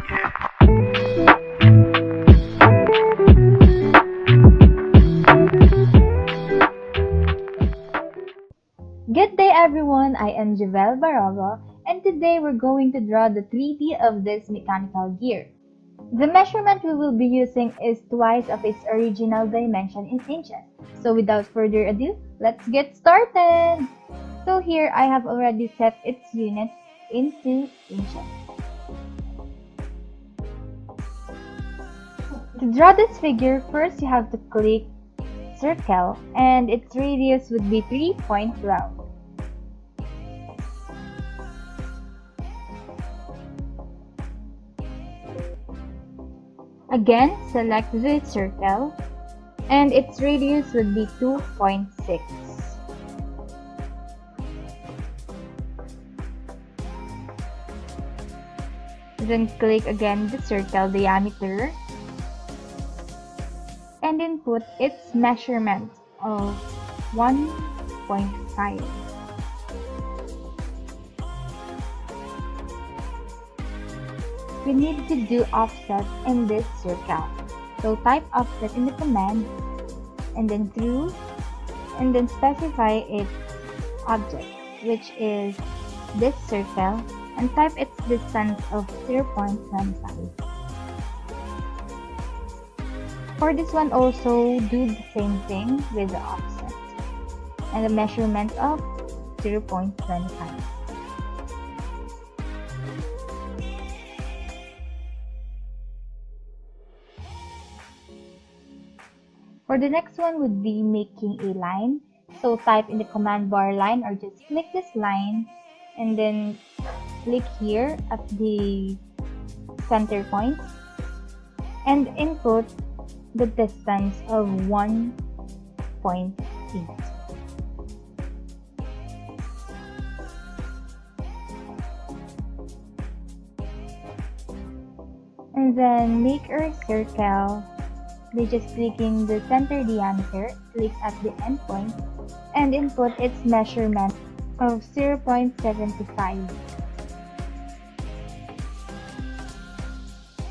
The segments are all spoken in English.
Good day everyone, I am Javel Barova and today we're going to draw the 3D of this mechanical gear. The measurement we will be using is twice of its original dimension in inches. So without further ado, let's get started! So here I have already set its units into inches. To draw this figure, first you have to click circle and its radius would be 3.12. Again, select the circle and its radius would be 2.6. Then click again the circle diameter and input its measurement of 1.5. We need to do offset in this circle. So type offset in the command and then through and then specify its object, which is this circle, and type its distance of 0.25. For this one also do the same thing with the offset and the measurement of 0.25. For the next one would be making a line. So type in the command bar line or just click this line and then click here at the center point and input the distance of 1.8. And then make a circle by just clicking the center diameter, click at the end point, and input its measurement of 0.75.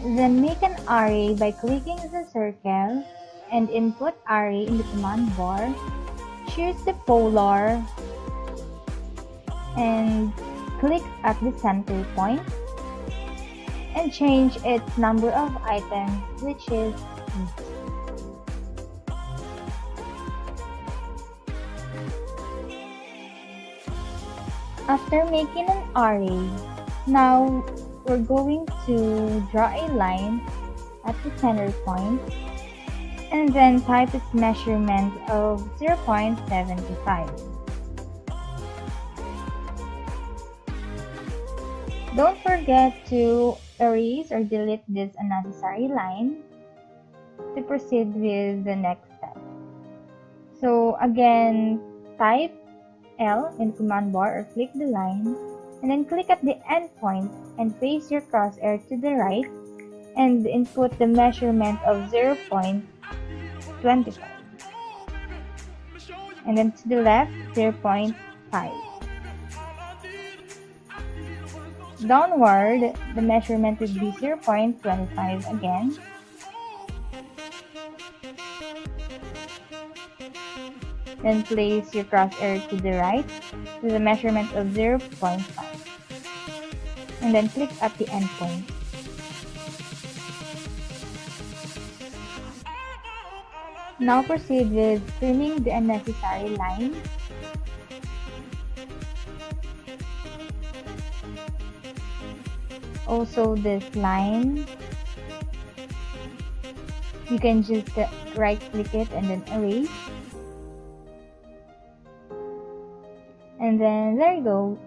Then make an array by clicking the circle and input array in the command bar. Choose the polar and click at the center point and change its number of items, which is 8. After making an array, now we're going to draw a line at the center point and then type its measurement of 0.75. Don't forget to erase or delete this unnecessary line to proceed with the next step. So again, type L in the command bar or click the line and then click at the end point and place your crosshair to the right and input the measurement of 0.25 and then to the left 0.5. Downward, the measurement would be 0.25 again. Then place your crosshair to the right to the measurement of 0.5 and then click at the end point. Now proceed with trimming the unnecessary line. Also this line, you can just right click it and then erase. And then there you go.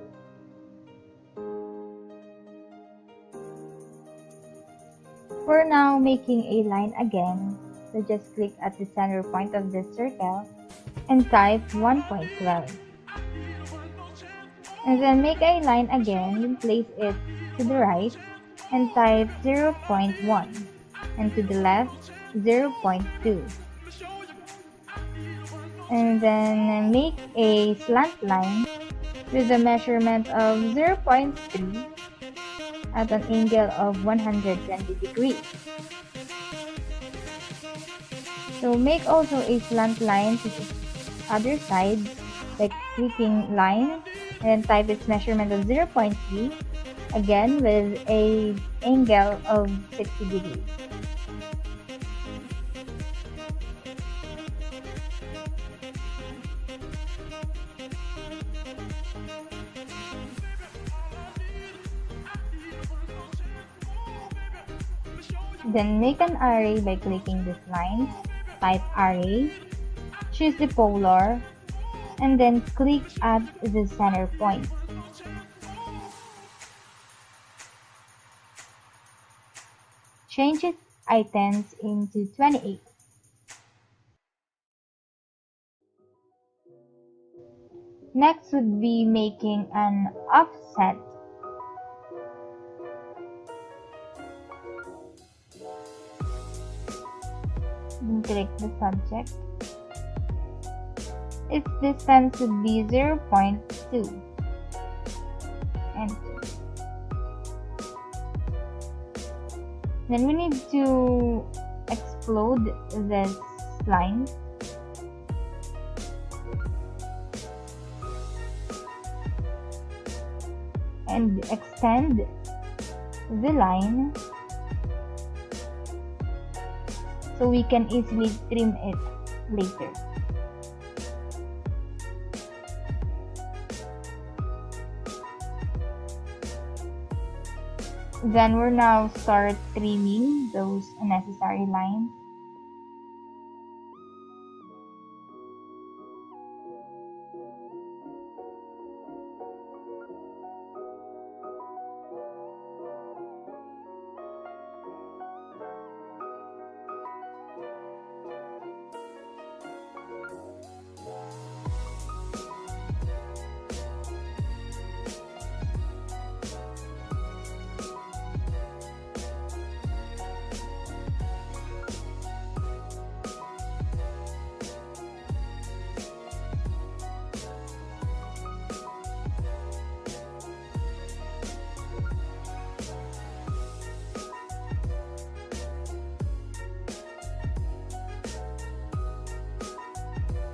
For now, making a line again, so just click at the center point of this circle and type 1.12. And then make a line again and place it to the right and type 0.1 and to the left 0.2. And then make a slant line with a measurement of 0.3 at an angle of 120 degrees. So make also a slant line to the other side by clicking line and then type its measurement of 0.3, again with a angle of 60 degrees. Then make an array by clicking this line, type array, choose the polar, and then click at the center point. Change its items into 28. Next would be making an offset. Then click the subject. Its distance would be 0.2 and 2. Then we need to explode this line. And extend the line so we can easily trim it later. Then we're now start trimming those unnecessary lines.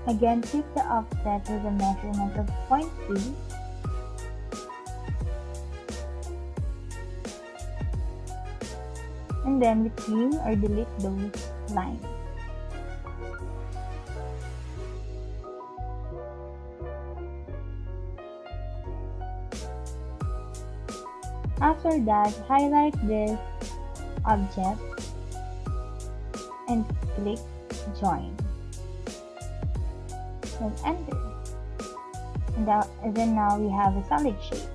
Again, keep the offset with a measurement of 0.2. And then we trim or delete those lines. After that, highlight this object and click join. And enter. And then now we have a solid shape.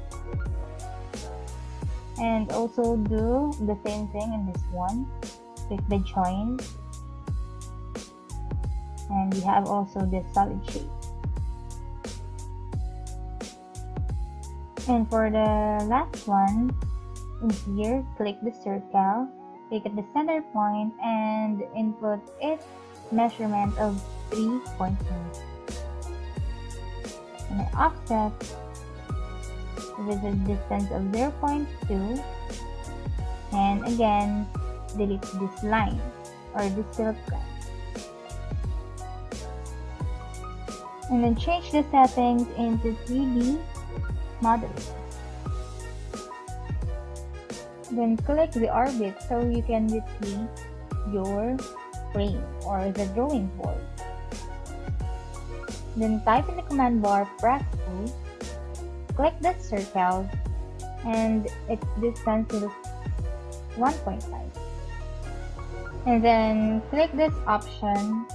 And also do the same thing in this one. Click the join. And we have also this solid shape. And for the last one, in here, click the circle, click at the center point, and input its measurement of 3.2. And I offset with a distance of 0.2, and again delete this line or this circle, and then change the settings into 3D model. Then click the orbit so you can retrieve your frame or the drawing board. Then type in the command bar, press O, click the circle, and its distance is 1.5. And then click this option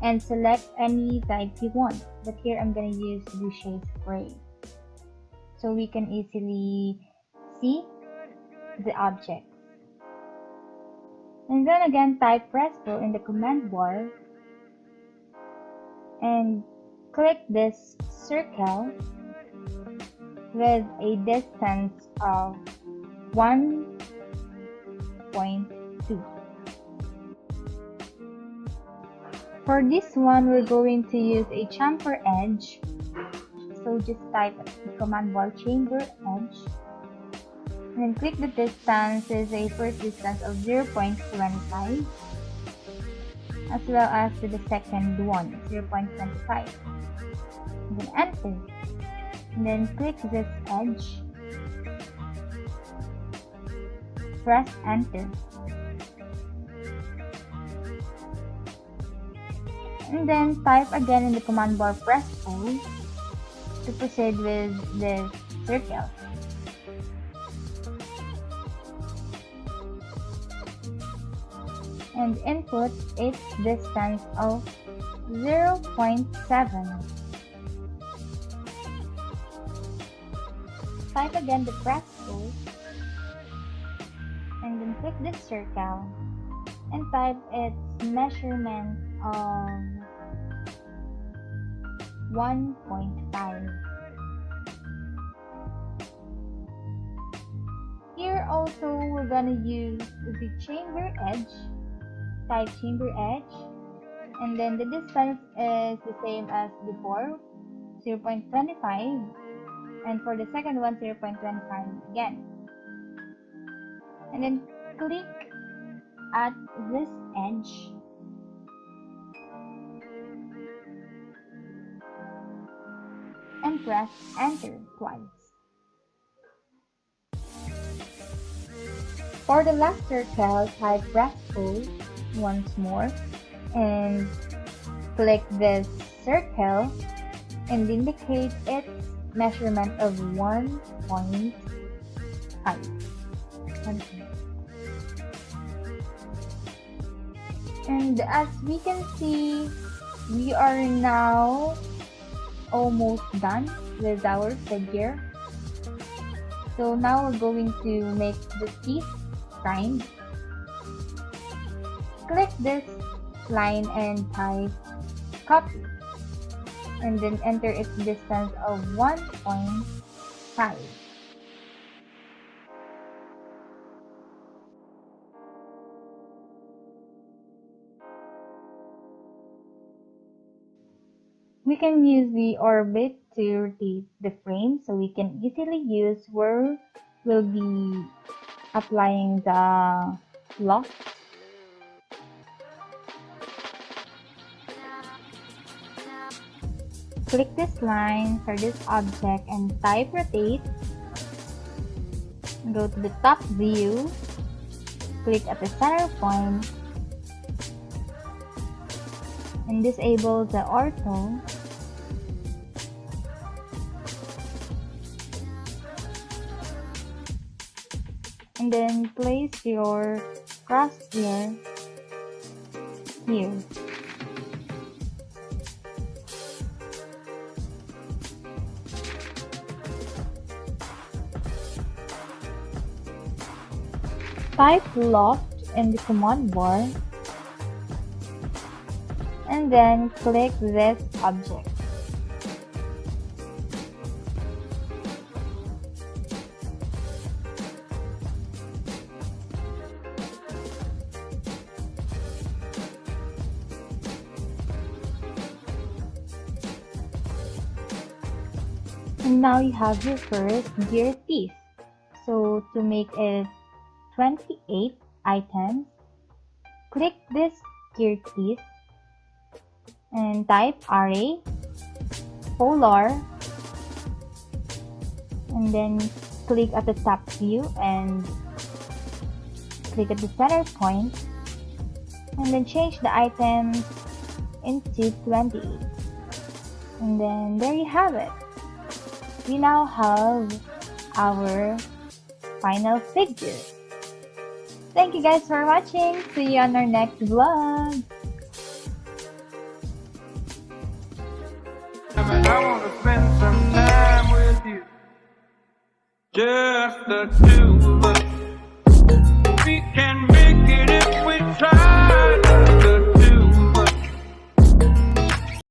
and select any type you want. But here I'm going to use the shades gray so we can easily see the object. And then again type presto in the command bar and click this circle with a distance of 1.2. For this one, we're going to use a chamfer edge. So just type the command bar chamfer edge And then click the distance is a first distance of 0.25 as well as to the second one, 0.25. And then enter. And then click this edge. Press enter. And then type again in the command bar press O to proceed with this circle. And input its distance of 0.7. Type again the press O and then click this circle and type its measurement of 1.5. Here also we're gonna use the chamber edge. Type chamber edge and then the distance is the same as before, 0.25, and for the second one 0.25 again. And then click at this edge and press enter twice. For the last circle, type press O once more and click this circle and indicate its measurement of 1.5. And as we can see, we are now almost done with our figure. So now we're going to make the teeth kind. Click this line and type copy and then enter its distance of 1.5. We can use the orbit to rotate the frame so we can easily use where we'll be applying the lock. Click this line for this object and type rotate. Go to the top view, click at the center point and disable the ortho. And then place your crosshair here. Type loft in the command bar and then click this object. And now you have your first gear teeth. So to make it 28 items, click this gear teeth and type array, polar, and then click at the top view and click at the center point and then change the items into 28. And then there you have it. We now have our final figure. Thank you guys for watching. See you on our next vlog. I wanna spend some time with you, just the two of us.